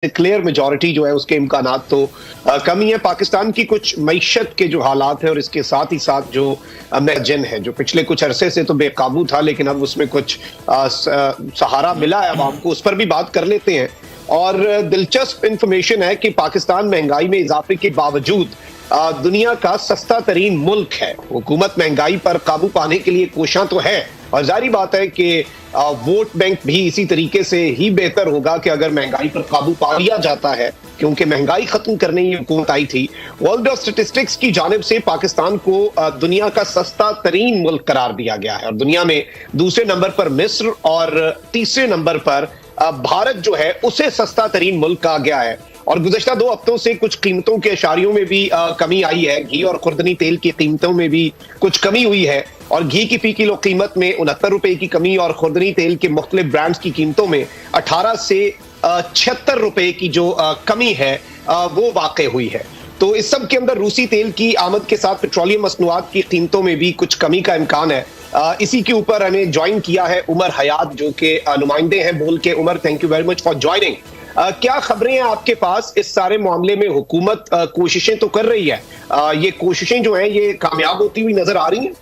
Clear majority जो है उसके इम्कानात तो कम ही है। पाकिस्तान की कुछ मईशत के जो हालात है और इसके साथ ही साथ जो जन है जो पिछले कुछ अरसे से तो बेकाबू था, लेकिन अब उसमें कुछ सहारा मिला है अवाम को, उस पर भी बात कर लेते हैं। और दिलचस्प इंफॉर्मेशन है कि पाकिस्तान महंगाई में इजाफे के बावजूद दुनिया का सस्ता तरीन मुल्क है। हुकूमत महंगाई पर काबू पाने के लिए कोशां तो है, और जारी बात है कि वोट बैंक भी इसी तरीके से ही बेहतर होगा कि अगर महंगाई पर काबू पा लिया जाता है, क्योंकि महंगाई खत्म करने की हुकूमत आई थी। वर्ल्ड ऑफ स्टैटिस्टिक्स की जानिब से पाकिस्तान को दुनिया का सस्ता तरीन मुल्क करार दिया गया है, और दुनिया में दूसरे नंबर पर मिस्र और तीसरे नंबर पर भारत जो है उसे सस्ता तरीन मुल्क कहा गया है। और गुज़श्ता 2 हफ्तों से कुछ कीमतों के अशारियों में भी कमी आई है। घी और खुर्दनी तेल की कीमतों में भी कुछ कमी हुई है, और घी की फी किलो कीमत में 69 रुपए की कमी और खुर्दनी तेल के मुख्तलिफ ब्रांड्स की कीमतों में 18 से 76 रुपए की जो कमी है वो वाक़ई हुई है। तो इस सब के अंदर रूसी तेल की आमद के साथ पेट्रोलियम मसनूआत की कीमतों में भी कुछ कमी का इम्कान है। इसी के ऊपर हमें ज्वाइन किया है उमर हयात, जो कि नुमाइंदे हैं बोल के। Umar, thank you very much for joining. क्या खबरें हैं आपके पास इस सारे मामले में? हुकूमत कोशिशें तो कर रही है, ये कोशिशें जो हैं ये कामयाब होती हुई नजर आ रही हैं?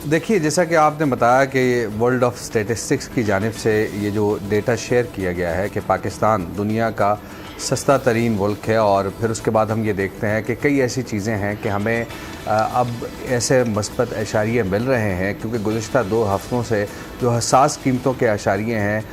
देखिए, जैसा कि आपने बताया कि वर्ल्ड ऑफ स्टैटिस्टिक्स की जानिब से ये जो डेटा शेयर किया गया है कि पाकिस्तान दुनिया का सस्ता तरीन मुल्क है, और फिर उसके बाद हम ये देखते हैं कि कई ऐसी चीज़ें हैं कि हमें अब ऐसे मस्बत अशारिये मिल रहे हैं, क्योंकि गुज़श्ता 2 हफ्तों से जो हसास कीमतों के अशारिये हैं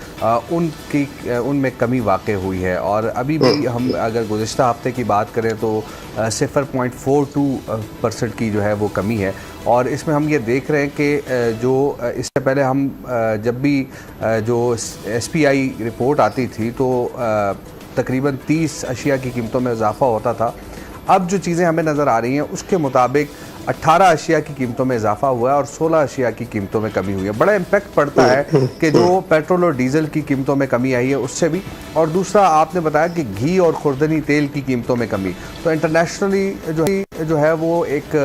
उनमें कमी वाक़ई हुई है। और अभी भी हम अगर गुज़श्ता हफ्ते की बात करें तो 0.42% की जो है वो कमी है। और इसमें हम ये देख रहे हैं कि जो इससे पहले हम जब भी जो SPI रिपोर्ट आती थी तो तकरीबन 30 अशिया की कीमतों में इजाफा होता था। अब जो चीज़ें हमें नज़र आ रही हैं उसके मुताबिक 18 अशिया की कीमतों में इजाफा हुआ है और 16 अशिया की कीमतों में कमी हुई है। बड़ा इम्पैक्ट पड़ता है कि जो पेट्रोल और डीजल की कीमतों में कमी आई है उससे भी। और दूसरा आपने बताया कि घी और खुर्दनी तेल की कीमतों में कमी, तो इंटरनेशनली जो है वो एक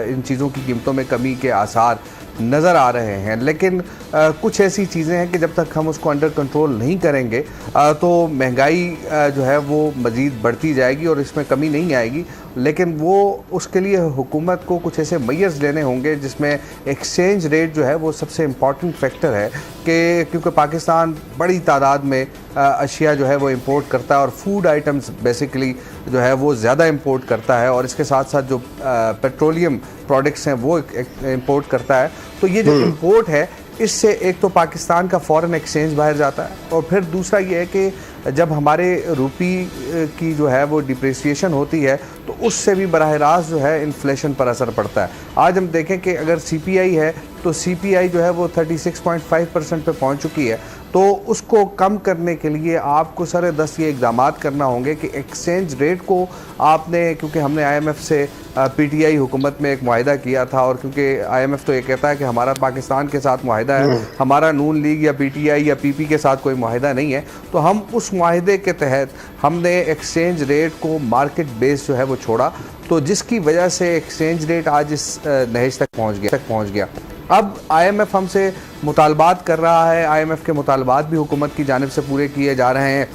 इन चीज़ों की कीमतों में कमी के आसार नज़र आ रहे हैं। लेकिन कुछ ऐसी चीज़ें हैं कि जब तक हम उसको अंडर कंट्रोल नहीं करेंगे तो महंगाई जो है वो मज़ीद बढ़ती जाएगी और इसमें कमी नहीं आएगी। लेकिन वो उसके लिए हुकूमत को कुछ ऐसे मेजर्स लेने होंगे जिसमें एक्सचेंज रेट जो है वो सबसे इम्पॉर्टेंट फैक्टर है, कि क्योंकि पाकिस्तान बड़ी तादाद में अशिया जो है वो इंपोर्ट करता है और फूड आइटम्स बेसिकली जो है वो ज़्यादा इंपोर्ट करता है, और इसके साथ साथ जो पेट्रोलियम प्रोडक्ट्स हैं वो इंपोर्ट करता है। तो ये जो इंपोर्ट है इससे एक तो पाकिस्तान का फॉरेन एक्सचेंज बाहर जाता है, और फिर दूसरा ये है कि जब हमारे रुपी की जो है वो डिप्रिसिएशन होती है तो उससे भी बराह रास्त जो है इन्फ्लेशन पर असर पड़ता है। आज हम देखें कि अगर CPI है तो CPI जो है वो 36.5% पे पहुंच चुकी है। तो उसको कम करने के लिए आपको सरे 10 ये इक़दामात करना होंगे कि एक्सचेंज रेट को आपने, क्योंकि हमने IMF से PTI हुकूमत में एक मुआहिदा किया था, और क्योंकि IMF तो ये कहता है कि हमारा पाकिस्तान के साथ मुआहिदा है, हमारा नून लीग या PTI या PP के साथ कोई मुआहिदा नहीं है, तो हम उस मुआहिदे के तहत हमने एक्सचेंज रेट को मार्केट बेस जो है वो छोड़ा, तो जिसकी वजह से एक्सचेंज रेट आज इस नहेज तक पहुँच गया। अब IMF हमसे मुतालबात कर रहा है, IMF के मुतालबात भी हुकूमत की जानिब से पूरे किए जा रहे हैं।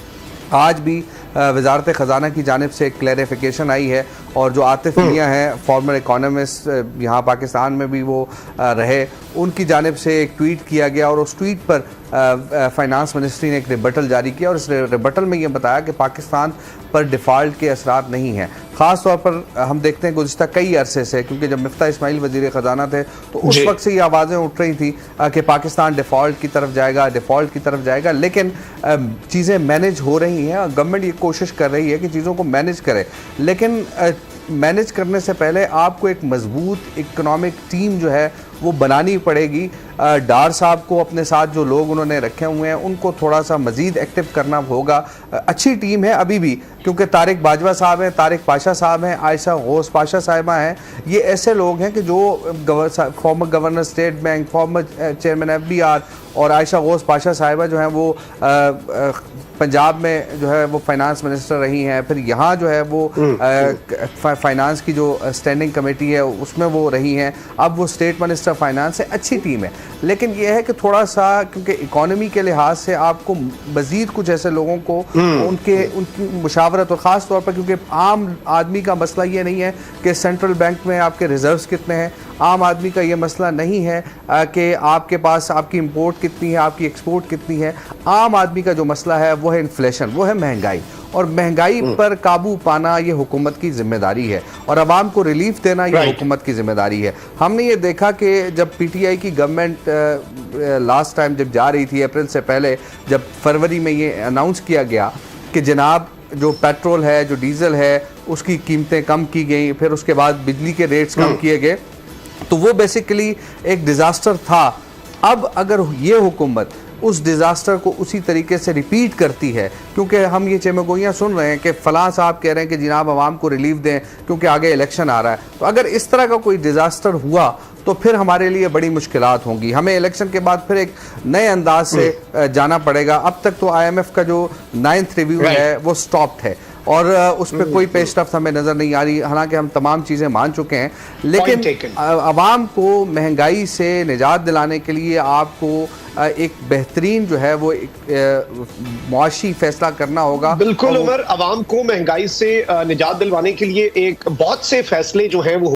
आज भी वजारत ख़जाना की जानिब से एक क्लैरिफिकेशन आई है, और जो आतिफ मियां हैं फॉर्मर इकोनॉमिस्ट यहाँ पाकिस्तान में भी वो रहे, उनकी जानिब से एक ट्वीट किया गया, और उस ट्वीट पर फाइनेंस मिनिस्ट्री ने एक रिबटल जारी किया, और इस रिबटल में ये बताया कि पाकिस्तान पर डिफ़ॉल्ट के असरात नहीं हैं। ख़ास तौर पर हम देखते हैं गुज़श्ता कई अरसे से, क्योंकि जब मिफ्ता इस्माइल वज़ीर ख़जाना थे तो उस वक्त से ये आवाज़ें उठ रही थी कि पाकिस्तान डिफ़ॉल्ट की तरफ जाएगा, लेकिन चीज़ें मैनेज हो रही हैं। गवर्नमेंट ये कोशिश कर रही है कि चीज़ों को मैनेज करे, लेकिन मैनेज करने से पहले आपको एक मजबूत इकोनॉमिक टीम जो है वो बनानी पड़ेगी। डार साहब को अपने साथ जो लोग उन्होंने रखे हुए हैं उनको थोड़ा सा मज़ीद एक्टिव करना होगा। अच्छी टीम है अभी भी, क्योंकि तारिक बाजवा साहब हैं, तारिक पाशा साहब हैं, आयशा गौस पाशा साहिबा हैं। ये ऐसे लोग हैं कि जो former governor state bank, former chairman FBR, और आयशा गौस पाशा साहिबा जो हैं वो पंजाब में जो है वो फाइनेंस मिनिस्टर रही हैं, फिर यहाँ जो है वो फाइनेंस की जो स्टैंडिंग कमेटी है उसमें वो रही हैं, अब वो स्टेट मिनिस्टर फाइनेंस है। अच्छी टीम है, लेकिन यह है कि थोड़ा सा क्योंकि इकोनॉमी के लिहाज से आपको मज़ीद कुछ ऐसे लोगों को उनकी मुशावरत, और ख़ास तौर पर क्योंकि आम आदमी का मसला ये नहीं है कि सेंट्रल बैंक में आपके रिजर्व्स कितने हैं, आम आदमी का ये मसला नहीं है कि आपके पास आपकी इंपोर्ट कितनी है, आपकी एक्सपोर्ट कितनी है। आम आदमी का जो मसला है वो है इन्फ्लेशन, वो है महंगाई, और महंगाई पर काबू पाना ये हुकूमत की जिम्मेदारी है, और आवाम को रिलीफ देना ये हुकूमत की जिम्मेदारी है। हमने ये देखा कि जब पीटीआई की गवर्नमेंट लास्ट टाइम जब जा रही थी अप्रैल से पहले, जब फरवरी में ये अनाउंस किया गया कि जनाब जो पेट्रोल है, जो डीजल है, उसकी कीमतें कम की गई, फिर उसके बाद बिजली के रेट्स कम किए गए, तो वो बेसिकली एक डिज़ास्टर था। अब अगर ये हुकूमत उस डिज़ास्टर को उसी तरीके से रिपीट करती है, क्योंकि हम ये चमगोइयाँ सुन रहे हैं कि फ़लाँ साहब कह रहे हैं कि जनाब आवाम को रिलीफ दें क्योंकि आगे इलेक्शन आ रहा है, तो अगर इस तरह का कोई डिज़ास्टर हुआ तो फिर हमारे लिए बड़ी मुश्किलात होंगी। हमें इलेक्शन के बाद फिर एक नए अंदाज से जाना पड़ेगा। अब तक तो IMF का जो 9th रिव्यू है वो स्टॉप्ड है, और उस पर कोई पेशरफ्त हमें नज़र नहीं आ रही, हालांकि हम तमाम चीज़ें मान चुके हैं। लेकिन आवाम को महंगाई से निजात दिलाने के लिए आपको एक बेहतरीन जो है वो एक मुआशी फैसला करना होगा। बिल्कुल उमर, आवाम को महंगाई से निजात दिलवाने के लिए एक बहुत से फैसले जो हैं वो